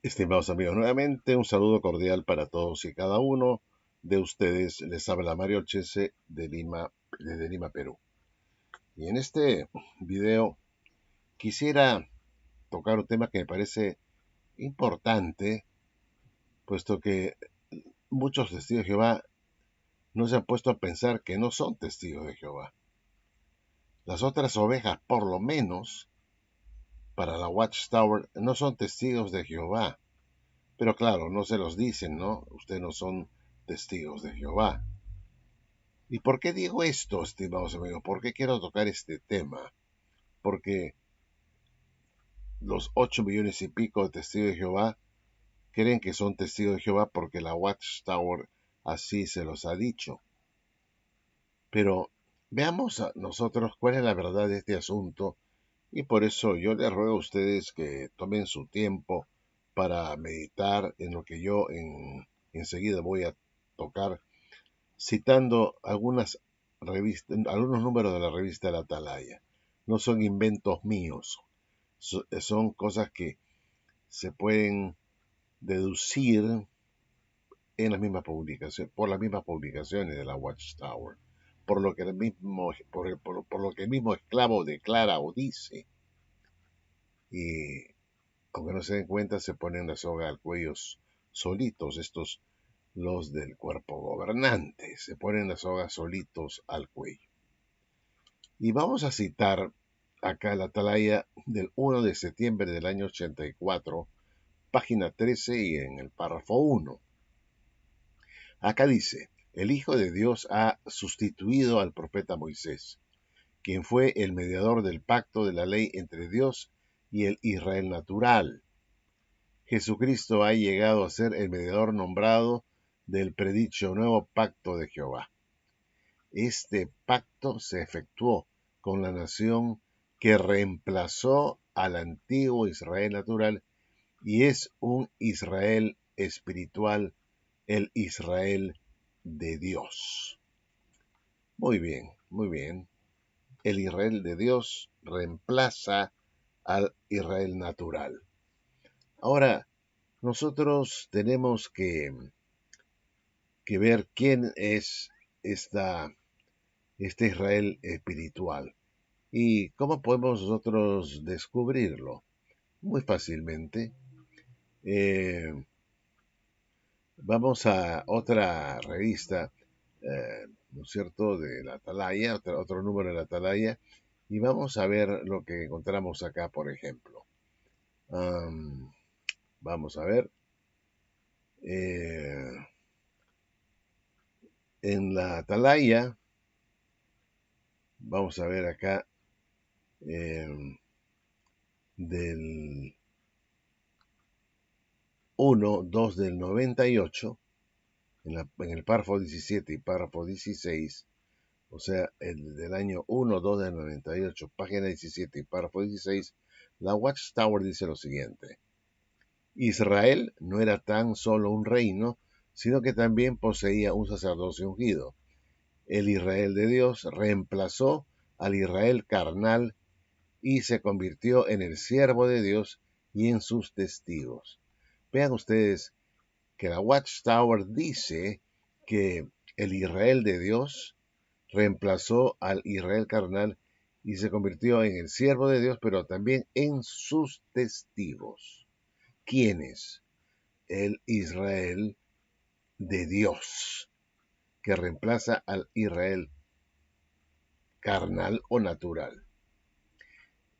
Estimados amigos, nuevamente un saludo cordial para todos y cada uno de ustedes. Les habla Mario Chese de Lima, desde Lima, Perú. Y en este video quisiera tocar un tema que me parece importante, puesto que muchos testigos de Jehová no se han puesto a pensar que no son testigos de Jehová. Las otras ovejas, por lo menos, para la Watchtower, no son testigos de Jehová. Pero claro, no se los dicen, ¿no? Ustedes no son testigos de Jehová. ¿Y por qué digo esto, estimados amigos? ¿Por qué quiero tocar este tema? Porque los 8 millones y pico de testigos de Jehová creen que son testigos de Jehová porque la Watchtower así se los ha dicho. Pero veamos a nosotros cuál es la verdad de este asunto, y por eso yo les ruego a ustedes que tomen su tiempo para meditar en lo que yo enseguida voy a tocar, citando algunos números de la revista La Atalaya. No son inventos míos, son cosas que se pueden deducir en las mismas publicaciones, por las mismas publicaciones de la Watchtower, por lo que el mismo, por lo que el mismo esclavo declara o dice. Y aunque no se den cuenta, se ponen la soga al cuello solitos, los del cuerpo gobernante, se ponen la soga solitos al cuello. Y vamos a citar acá la Atalaya del 1 de septiembre del año 84, página 13 y en el párrafo 1. Acá dice: el Hijo de Dios ha sustituido al profeta Moisés, quien fue el mediador del pacto de la ley entre Dios y el Israel natural. Jesucristo ha llegado a ser el mediador nombrado del predicho nuevo pacto de Jehová. Este pacto se efectuó con la nación que reemplazó al antiguo Israel natural y es un Israel espiritual, el Israel de Dios. Muy bien, muy bien. El Israel de Dios reemplaza al Israel natural. Ahora, nosotros tenemos que ver quién es este Israel espiritual. ¿Y cómo podemos nosotros descubrirlo? Muy fácilmente. Vamos a otra revista, ¿no es cierto?, de la Atalaya, otro número de la Atalaya, y vamos a ver lo que encontramos acá, por ejemplo. Vamos a ver. En la Atalaya, vamos a ver acá, del 1, 2 del 98, en el párrafo 17 y párrafo 16, o sea, el del año 1, 2 del 98, página 17 y párrafo 16, la Watchtower dice lo siguiente: Israel no era tan solo un reino, sino que también poseía un sacerdocio ungido. El Israel de Dios reemplazó al Israel carnal y se convirtió en el siervo de Dios y en sus testigos. Vean ustedes que la Watchtower dice que el Israel de Dios reemplazó al Israel carnal y se convirtió en el siervo de Dios, pero también en sus testigos. ¿Quiénes? El Israel de Dios, que reemplaza al Israel carnal o natural.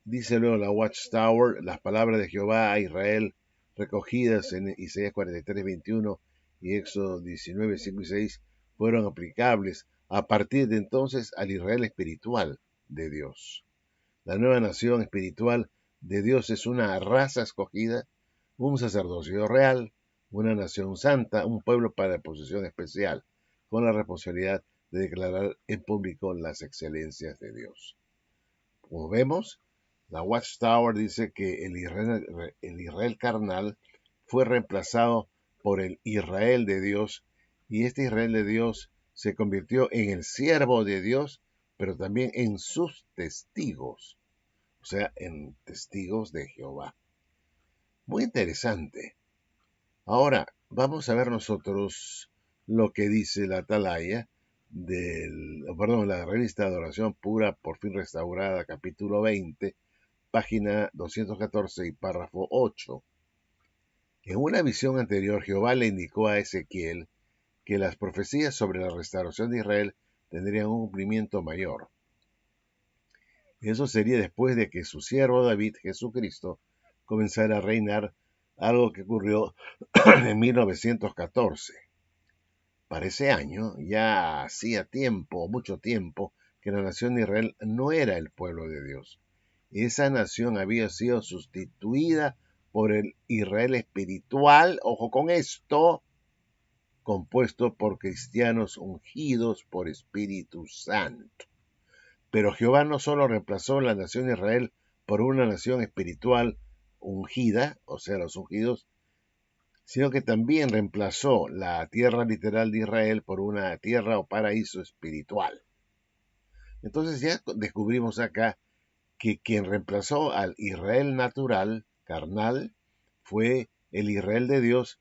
Dice luego la Watchtower: las palabras de Jehová a Israel recogidas en Isaías 43, 21 y Éxodo 19, 5 y 6 fueron aplicables a partir de entonces al Israel espiritual de Dios. La nueva nación espiritual de Dios es una raza escogida, un sacerdocio real, una nación santa, un pueblo para posesión especial, con la responsabilidad de declarar en público las excelencias de Dios. Como vemos, la Watchtower dice que el Israel carnal fue reemplazado por el Israel de Dios, y este Israel de Dios se convirtió en el siervo de Dios, pero también en sus testigos, o sea, en testigos de Jehová. Muy interesante. Ahora, vamos a ver nosotros lo que dice la Atalaya la revista de Adoración Pura, por fin restaurada, capítulo 20, página 214 y párrafo 8. En una visión anterior, Jehová le indicó a Ezequiel que las profecías sobre la restauración de Israel tendrían un cumplimiento mayor. Eso sería después de que su siervo David, Jesucristo, comenzara a reinar, algo que ocurrió en 1914. Para ese año ya hacía tiempo, mucho tiempo, que la nación de Israel no era el pueblo de Dios. Esa nación había sido sustituida por el Israel espiritual, ojo con esto, compuesto por cristianos ungidos por Espíritu Santo. Pero Jehová no solo reemplazó la nación de Israel por una nación espiritual ungida, o sea, los ungidos, sino que también reemplazó la tierra literal de Israel por una tierra o paraíso espiritual. Entonces ya descubrimos acá que quien reemplazó al Israel natural, carnal, fue el Israel de Dios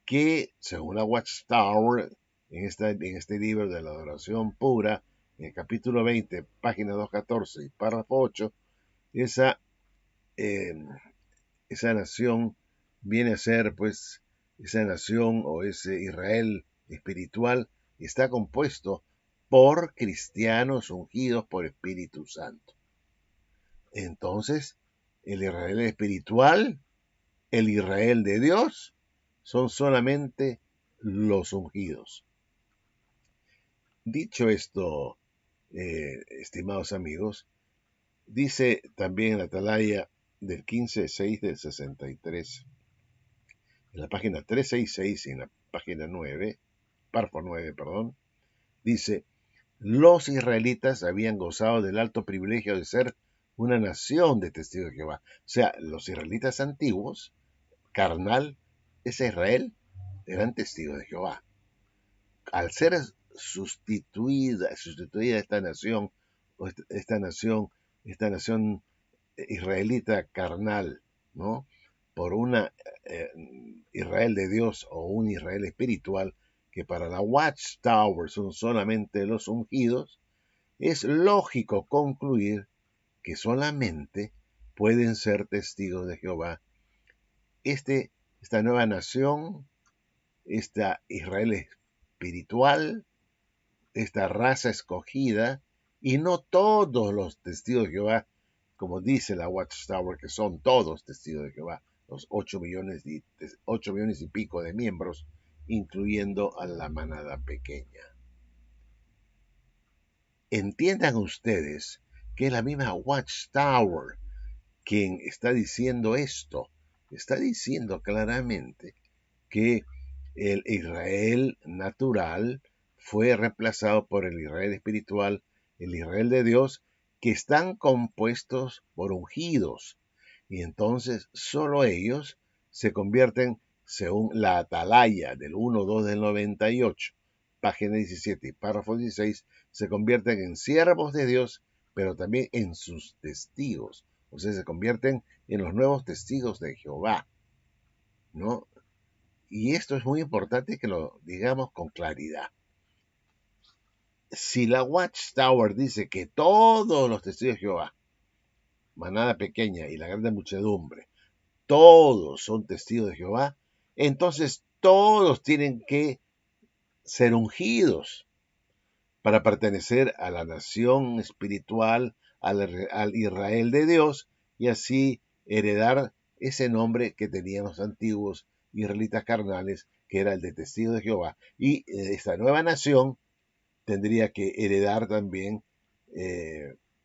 que, según la Watchtower, en este libro de la adoración pura, en el capítulo 20, página 214 y párrafo 8, esa, eh, esa nación viene a ser, pues, esa nación o ese Israel espiritual está compuesto por cristianos ungidos por Espíritu Santo. Entonces, el Israel espiritual, el Israel de Dios, son solamente los ungidos. Dicho esto, estimados amigos, dice también la Atalaya del 15.6 del 63, en la página 366 y en la página 9, párrafo 9, perdón, dice, los israelitas habían gozado del alto privilegio de ser una nación de testigos de Jehová. O sea, los israelitas antiguos, carnal, ese Israel, eran testigos de Jehová. Al ser sustituida esta nación, esta nación israelita carnal, ¿no? Por una Israel de Dios o un Israel espiritual, que para la Watchtower son solamente los ungidos, es lógico concluir que solamente pueden ser testigos de Jehová esta nueva nación, esta Israel espiritual, esta raza escogida, y no todos los testigos de Jehová, como dice la Watchtower, que son todos testigos de Jehová, los 8 millones y pico de miembros, incluyendo a la manada pequeña. Entiendan ustedes que es la misma Watchtower quien está diciendo esto. Está diciendo claramente que el Israel natural fue reemplazado por el Israel espiritual, el Israel de Dios, que están compuestos por ungidos. Y entonces solo ellos se convierten, según la Atalaya del 1.2 del 98, página 17 y párrafo 16, se convierten en siervos de Dios, pero también en sus testigos. O sea, se convierten en los nuevos testigos de Jehová, ¿no? Y esto es muy importante que lo digamos con claridad. Si la Watchtower dice que todos los testigos de Jehová, manada pequeña y la grande muchedumbre, todos son testigos de Jehová, entonces todos tienen que ser ungidos para pertenecer a la nación espiritual, al Israel de Dios, y así heredar ese nombre que tenían los antiguos israelitas carnales, que era el de testigo de Jehová. Y esta nueva nación tendría que heredar también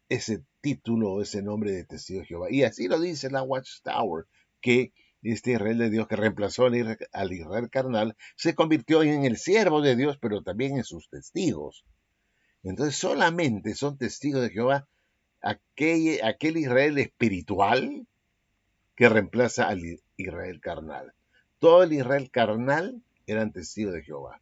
ese título, ese nombre de testigo de Jehová. Y así lo dice la Watchtower, que este Israel de Dios que reemplazó al Israel carnal se convirtió en el siervo de Dios, pero también en sus testigos. Entonces solamente son testigos de Jehová aquel Israel espiritual que reemplaza al Israel carnal. Todo el Israel carnal eran testigos de Jehová.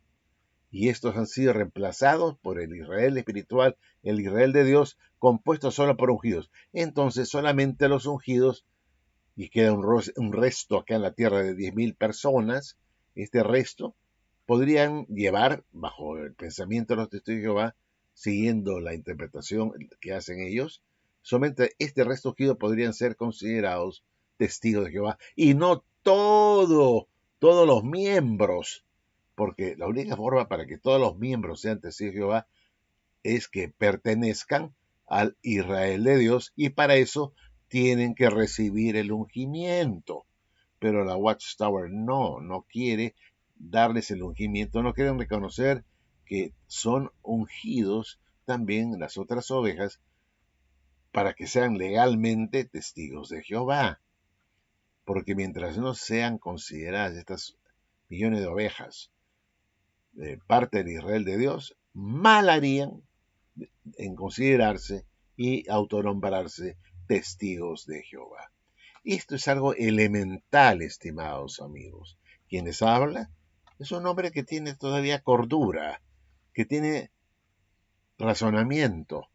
Y estos han sido reemplazados por el Israel espiritual, el Israel de Dios, compuesto solo por ungidos. Entonces solamente los ungidos, y queda un resto acá en la tierra de 10.000 personas, este resto, podrían llevar, bajo el pensamiento de los testigos de Jehová, siguiendo la interpretación que hacen ellos, solamente este resto escogido podrían ser considerados testigos de Jehová, y no todos los miembros, porque la única forma para que todos los miembros sean testigos de Jehová es que pertenezcan al Israel de Dios, y para eso tienen que recibir el ungimiento. Pero la Watchtower no quiere darles el ungimiento, no quieren reconocer que son ungidos también las otras ovejas para que sean legalmente testigos de Jehová. Porque mientras no sean consideradas estas millones de ovejas parte del Israel de Dios, mal harían en considerarse y autonombrarse testigos de Jehová. Esto es algo elemental, estimados amigos. Quien les habla es un hombre que tiene todavía cordura, que tiene razonamiento,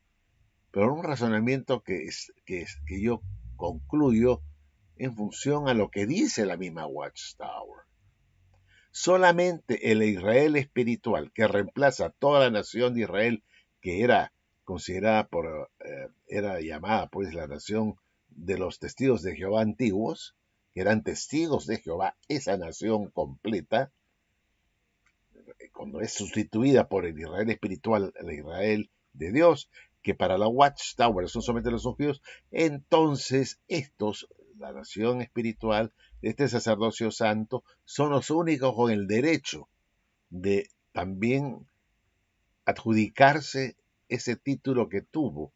pero un razonamiento que yo concluyo en función a lo que dice la misma Watchtower. Solamente el Israel espiritual, que reemplaza a toda la nación de Israel, que era considerada era llamada pues la nación de los testigos de Jehová antiguos, que eran testigos de Jehová, esa nación completa, cuando es sustituida por el Israel espiritual, el Israel de Dios, que para la Watchtower son solamente los ungidos, entonces estos, la nación espiritual, este sacerdocio santo, son los únicos con el derecho de también adjudicarse ese título que tuvo,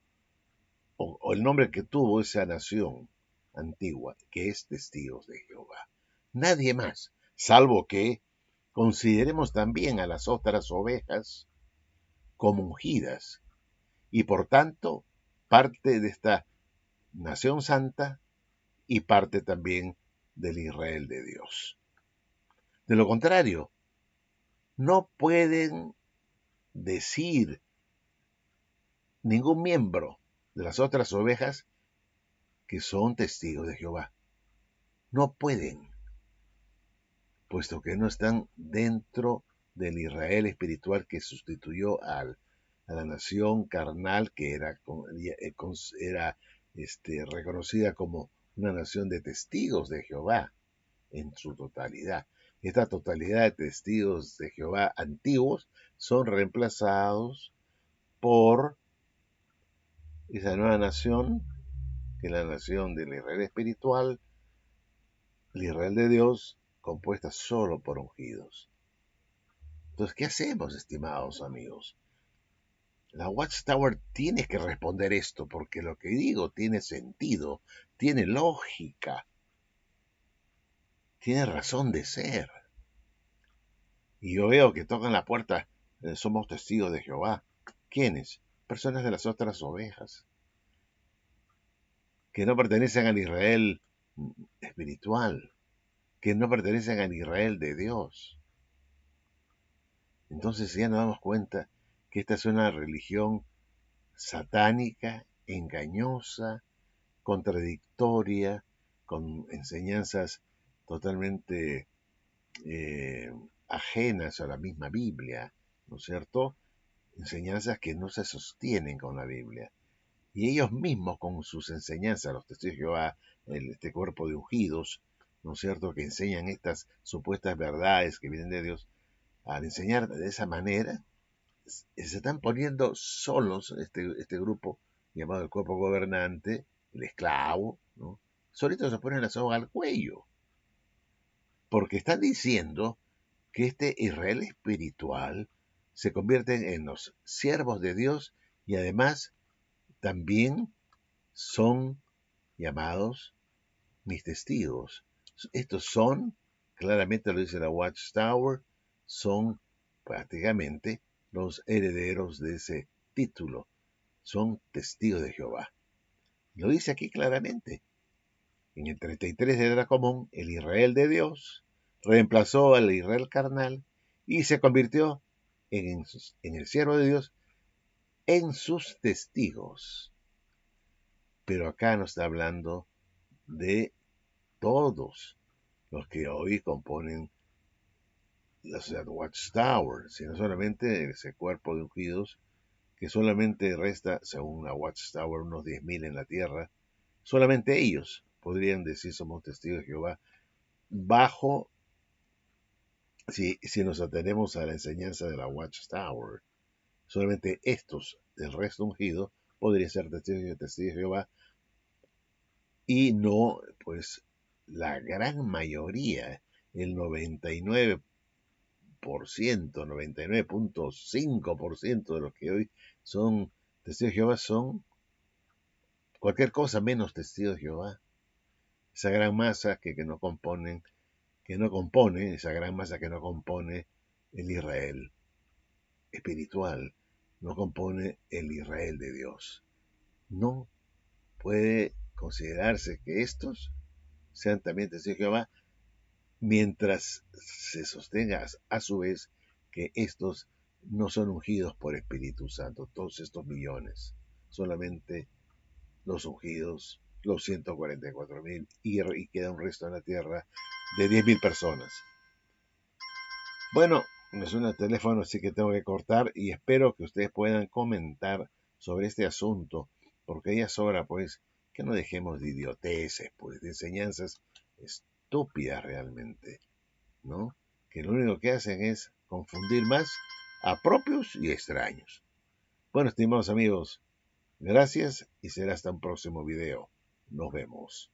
o el nombre que tuvo esa nación antigua, que es testigos de Jehová. Nadie más, salvo que consideremos también a las otras ovejas como ungidas, y por tanto parte de esta nación santa y parte también del Israel de Dios. De lo contrario, no pueden decir ningún miembro de las otras ovejas que son testigos de Jehová. No pueden, puesto que no están dentro del Israel espiritual que sustituyó a la nación carnal que era reconocida como una nación de testigos de Jehová en su totalidad. Esta totalidad de testigos de Jehová antiguos son reemplazados por esa nueva nación, que es la nación del Israel espiritual, el Israel de Dios, compuesta solo por ungidos. Entonces, ¿qué hacemos, estimados amigos? La Watchtower tiene que responder esto, porque lo que digo tiene sentido, tiene lógica, tiene razón de ser. Y yo veo que tocan la puerta, somos testigos de Jehová. ¿Quiénes? Personas de las otras ovejas, que no pertenecen al Israel espiritual, que no pertenecen al Israel de Dios. Entonces ya nos damos cuenta que esta es una religión satánica, engañosa, contradictoria, con enseñanzas totalmente ajenas a la misma Biblia, ¿no es cierto? Enseñanzas que no se sostienen con la Biblia. Y ellos mismos con sus enseñanzas, los testigos de Jehová, este cuerpo de ungidos, ¿no es cierto?, que enseñan estas supuestas verdades que vienen de Dios, al enseñar de esa manera, se están poniendo solos este grupo llamado el cuerpo gobernante, el esclavo, ¿no? Solitos se ponen la soga al cuello, porque están diciendo que este Israel espiritual se convierte en los siervos de Dios y además también son llamados mis testigos. Estos son, claramente lo dice la Watchtower, son prácticamente los herederos de ese título. Son testigos de Jehová. Lo dice aquí claramente. En el 33 de Edra Común, el Israel de Dios reemplazó al Israel carnal y se convirtió en el siervo de Dios en sus testigos. Pero acá nos está hablando de todos los que hoy componen la ciudad Watchtower, sino solamente ese cuerpo de ungidos que solamente resta, según la Watchtower, unos 10.000 en la tierra. Solamente ellos podrían decir somos testigos de Jehová bajo, si nos atenemos a la enseñanza de la Watchtower. Solamente estos del resto ungido podrían ser testigos de Jehová y no, pues, la gran mayoría, el 99%, 99.5% de los que hoy son testigos de Jehová son cualquier cosa menos testigos de Jehová. Esa gran masa que no compone, esa gran masa que no compone el Israel espiritual, no compone el Israel de Dios. No puede considerarse que estos sean también testigos de Jehová mientras se sostenga a su vez que estos no son ungidos por Espíritu Santo, todos estos millones, solamente los ungidos, los 144.000, y queda un resto en la tierra de 10.000 personas. Bueno, me suena el teléfono, así que tengo que cortar y espero que ustedes puedan comentar sobre este asunto, porque ya es hora, pues, que no dejemos de idioteces, pues, de enseñanzas estúpidas realmente, ¿no? Que lo único que hacen es confundir más a propios y extraños. Bueno, estimados amigos, gracias y será hasta un próximo video. Nos vemos.